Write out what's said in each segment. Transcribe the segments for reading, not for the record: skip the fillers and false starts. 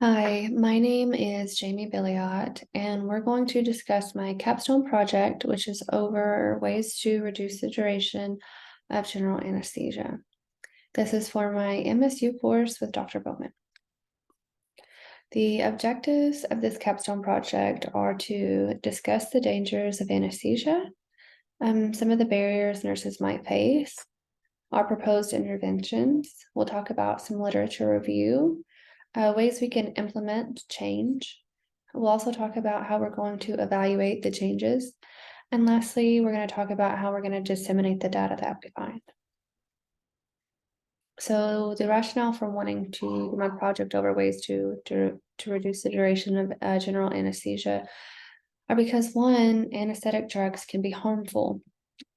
Hi, my name is Jamie Billiot, and we're going to discuss my capstone project, which is over ways to reduce the duration of general anesthesia. This is for my MSU course with Dr. Bowman. The objectives of this capstone project are to discuss the dangers of anesthesia, some of the barriers nurses might face, our proposed interventions. We'll talk about some literature review, ways we can implement change. We'll also talk about how we're going to evaluate the changes. And lastly, we're going to talk about how we're going to disseminate the data that we find. So the rationale for wanting to do my project over ways to reduce the duration of general anesthesia are because one, anesthetic drugs can be harmful.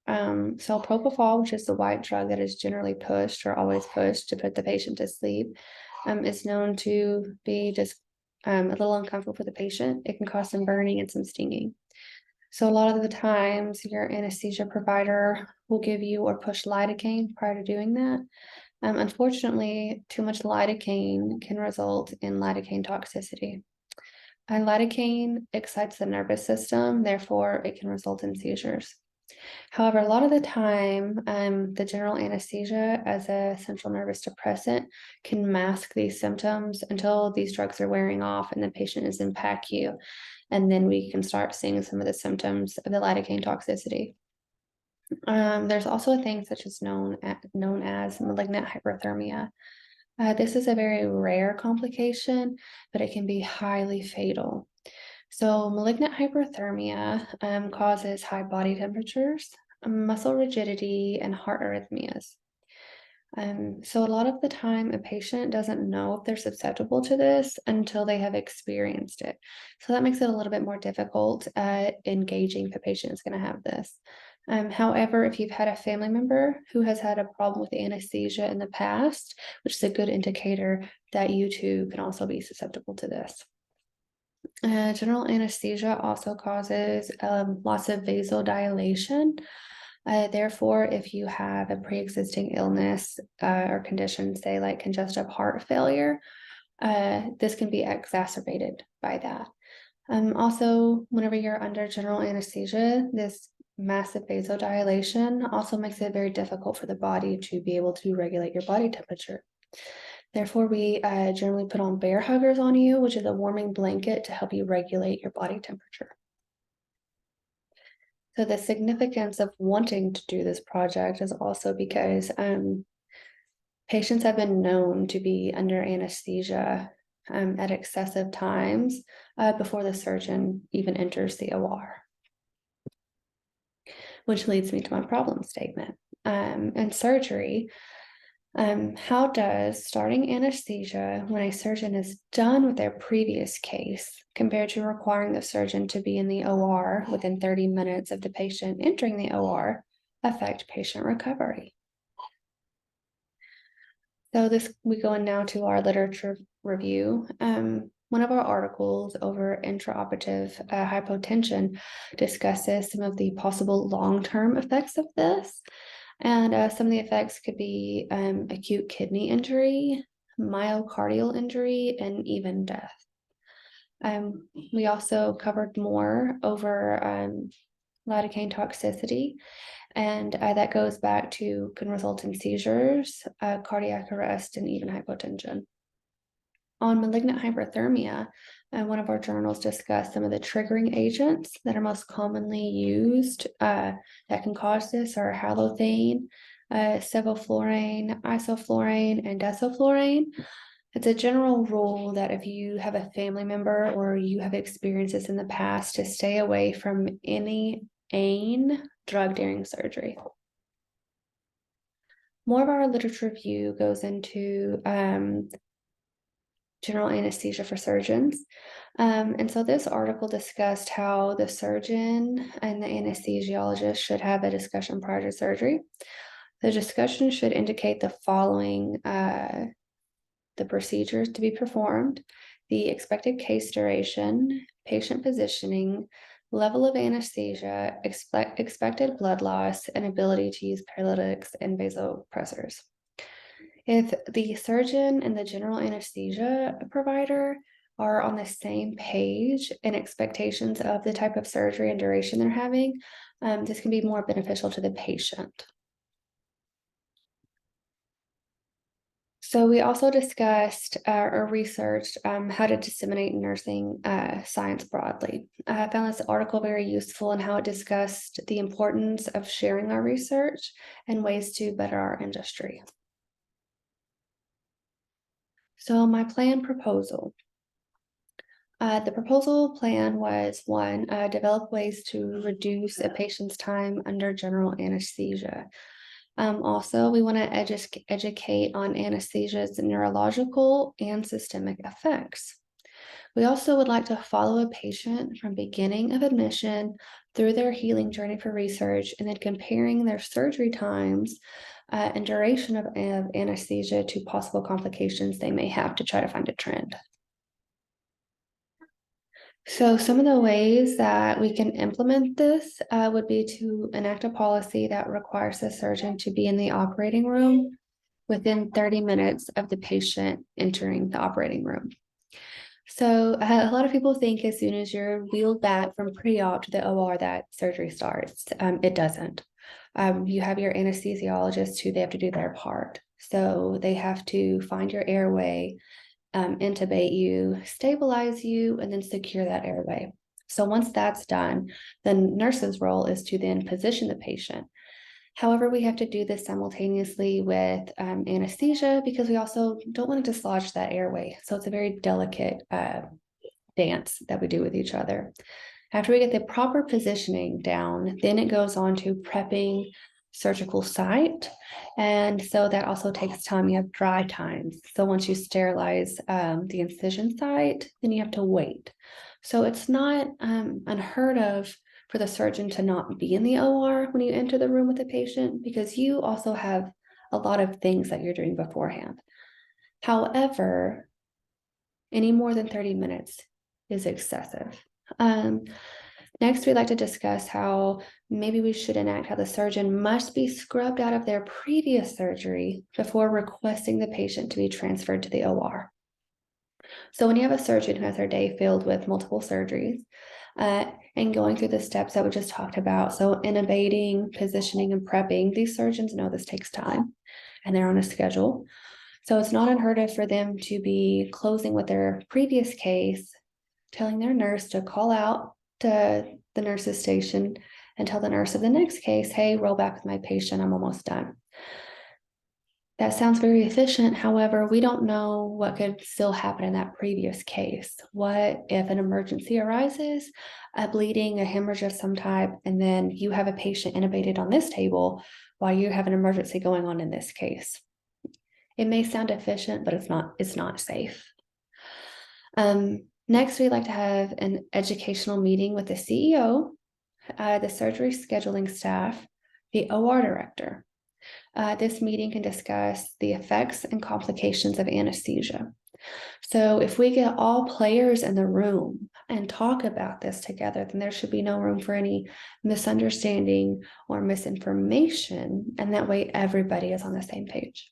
So propofol, which is the white drug that is generally pushed or always pushed to put the patient to sleep, is known to be just a little uncomfortable for the patient. It can cause some burning and some stinging. So a lot of the times your anesthesia provider will give you or push lidocaine prior to doing that. Unfortunately, too much lidocaine can result in lidocaine toxicity. And lidocaine excites the nervous system, therefore it can result in seizures. However, a lot of the time, the general anesthesia as a central nervous depressant can mask these symptoms until these drugs are wearing off and the patient is in PACU. And then we can start seeing some of the symptoms of the lidocaine toxicity. There's also a thing such as known as malignant hyperthermia. This is a very rare complication, but it can be highly fatal. So malignant hyperthermia causes high body temperatures, muscle rigidity, and heart arrhythmias. So a lot of the time, a patient doesn't know if they're susceptible to this until they have experienced it. So that makes it a little bit more difficult at engaging if a patient is going to have this. However, if you've had a family member who has had a problem with anesthesia in the past, which is a good indicator that you too can also be susceptible to this. General anesthesia also causes loss of vasodilation. Therefore, if you have a pre-existing illness or condition, say like congestive heart failure, this can be exacerbated by that. Also, whenever you're under general anesthesia, this massive vasodilation also makes it very difficult for the body to be able to regulate your body temperature. Therefore, we generally put on bear huggers on you, which is a warming blanket to help you regulate your body temperature. So the significance of wanting to do this project is also because patients have been known to be under anesthesia at excessive times before the surgeon even enters the OR. Which leads me to my problem statement. In surgery, how does starting anesthesia when a surgeon is done with their previous case compared to requiring the surgeon to be in the OR within 30 minutes of the patient entering the OR affect patient recovery? So we go in now to our literature review. One of our articles over intraoperative hypotension discusses some of the possible long-term effects of this. And some of the effects could be acute kidney injury, myocardial injury, and even death. We also covered more over lidocaine toxicity, and that goes back to can result in seizures, cardiac arrest, and even hypotension. On malignant hyperthermia, one of our journals discussed some of the triggering agents that are most commonly used that can cause this are halothane, sevoflurane, isoflurane, and desoflurane. It's a general rule that if you have a family member or you have experienced this in the past, to stay away from any ANE drug during surgery. More of our literature review goes into general anesthesia for surgeons. And so this article discussed how the surgeon and the anesthesiologist should have a discussion prior to surgery. The discussion should indicate the following the procedures to be performed, the expected case duration, patient positioning, level of anesthesia, expected blood loss, and ability to use paralytics and vasopressors. If the surgeon and the general anesthesia provider are on the same page in expectations of the type of surgery and duration they're having, this can be more beneficial to the patient. So we also discussed or researched how to disseminate nursing science broadly. I found this article very useful in how it discussed the importance of sharing our research and ways to better our industry. So my plan proposal. The proposal plan was one, develop ways to reduce a patient's time under general anesthesia. Also, we want to educate on anesthesia's neurological and systemic effects. We also would like to follow a patient from beginning of admission through their healing journey for research, and then comparing their surgery times and duration of anesthesia to possible complications they may have to try to find a trend. So some of the ways that we can implement this would be to enact a policy that requires the surgeon to be in the operating room within 30 minutes of the patient entering the operating room. So a lot of people think as soon as you're wheeled back from pre-op to the OR that surgery starts. It doesn't. You have your anesthesiologist who they have to do their part. So they have to find your airway, intubate you, stabilize you, and then secure that airway. So once that's done, the nurse's role is to then position the patient. However, we have to do this simultaneously with anesthesia because we also don't want to dislodge that airway. So it's a very delicate dance that we do with each other. After we get the proper positioning down, then it goes on to prepping surgical site. And so that also takes time. You have dry times. So once you sterilize the incision site, then you have to wait. So it's not unheard of for the surgeon to not be in the OR when you enter the room with the patient, because you also have a lot of things that you're doing beforehand. However, any more than 30 minutes is excessive. Next, we'd like to discuss how maybe we should enact how the surgeon must be scrubbed out of their previous surgery before requesting the patient to be transferred to the OR. So when you have a surgeon who has their day filled with multiple surgeries and going through the steps that we just talked about, so intubating, positioning, and prepping, these surgeons know this takes time and they're on a schedule. So it's not unheard of for them to be closing with their previous case, telling their nurse to call out to the nurse's station and tell the nurse of the next case, hey, roll back with my patient, I'm almost done. That sounds very efficient. However, we don't know what could still happen in that previous case. What if an emergency arises, a bleeding, a hemorrhage of some type, and then you have a patient intubated on this table while you have an emergency going on in this case? It may sound efficient, but it's not safe. Next, we'd like to have an educational meeting with the CEO, the surgery scheduling staff, the OR director. This meeting can discuss the effects and complications of anesthesia. So if we get all players in the room and talk about this together, then there should be no room for any misunderstanding or misinformation, and that way everybody is on the same page.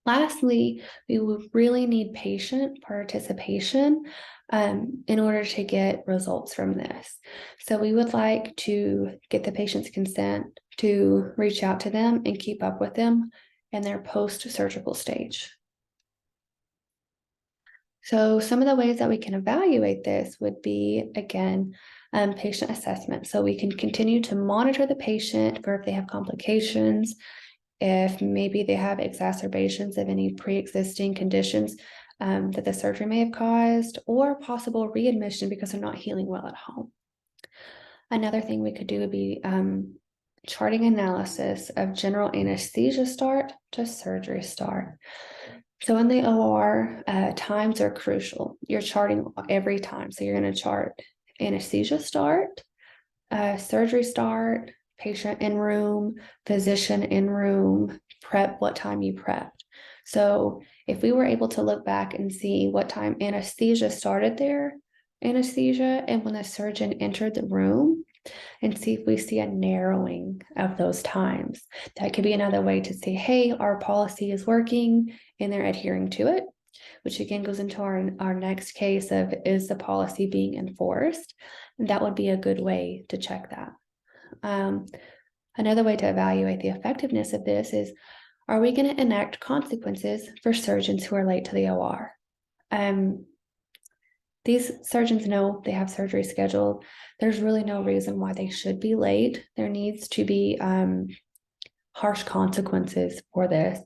Lastly, we would really need patient participation in order to get results from this. So we would like to get the patient's consent to reach out to them and keep up with them in their post-surgical stage. So some of the ways that we can evaluate this would be, again, patient assessment. So we can continue to monitor the patient for if they have complications, if maybe they have exacerbations of any pre-existing conditions that the surgery may have caused, or possible readmission because they're not healing well at home. Another thing we could do would be charting analysis of general anesthesia start to surgery start. So in the OR, times are crucial. You're charting every time. So you're going to chart anesthesia start, surgery start, patient in room, physician in room, prep, what time you prepped. So if we were able to look back and see what time anesthesia started their anesthesia and when the surgeon entered the room, and see if we see a narrowing of those times, that could be another way to say, hey, our policy is working and they're adhering to it. which again goes into our next case of, is the policy being enforced? And that would be a good way to check that. Another way to evaluate the effectiveness of this is, are we going to enact consequences for surgeons who are late to the OR? These surgeons know they have surgery scheduled. There's really no reason why they should be late. There needs to be harsh consequences for this,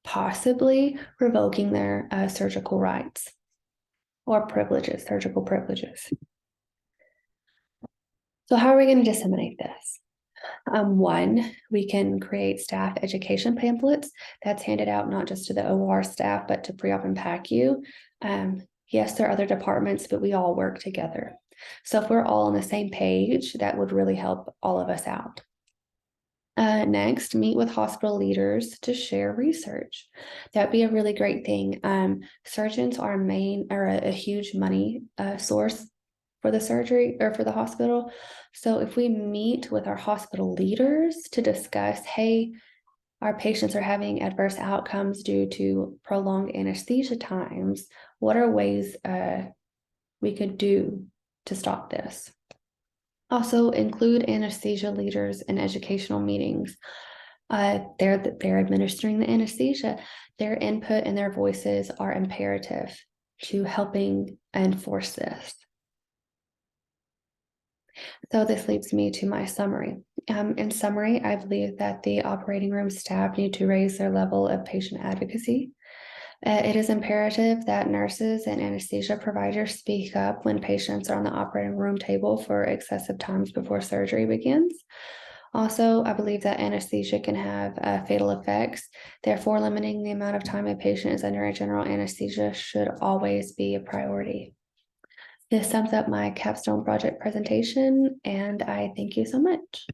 possibly revoking their surgical rights or privileges, surgical privileges. So how are we going to disseminate this? One, we can create staff education pamphlets that's handed out not just to the OR staff, but to pre-op and PACU. Yes, there are other departments, but we all work together. So if we're all on the same page, that would really help all of us out. Next, meet with hospital leaders to share research. That'd be a really great thing. Surgeons are a huge money source for the surgery or for the hospital. So if we meet with our hospital leaders to discuss, hey, our patients are having adverse outcomes due to prolonged anesthesia times, what are ways we could do to stop this? Also, include anesthesia leaders in educational meetings. They're administering the anesthesia. Their input and their voices are imperative to helping enforce this. So this leads me to my summary. In summary, I believe that the operating room staff need to raise their level of patient advocacy. It is imperative that nurses and anesthesia providers speak up when patients are on the operating room table for excessive times before surgery begins. Also, I believe that anesthesia can have fatal effects. Therefore, limiting the amount of time a patient is under a general anesthesia should always be a priority. This sums up my capstone project presentation, and I thank you so much.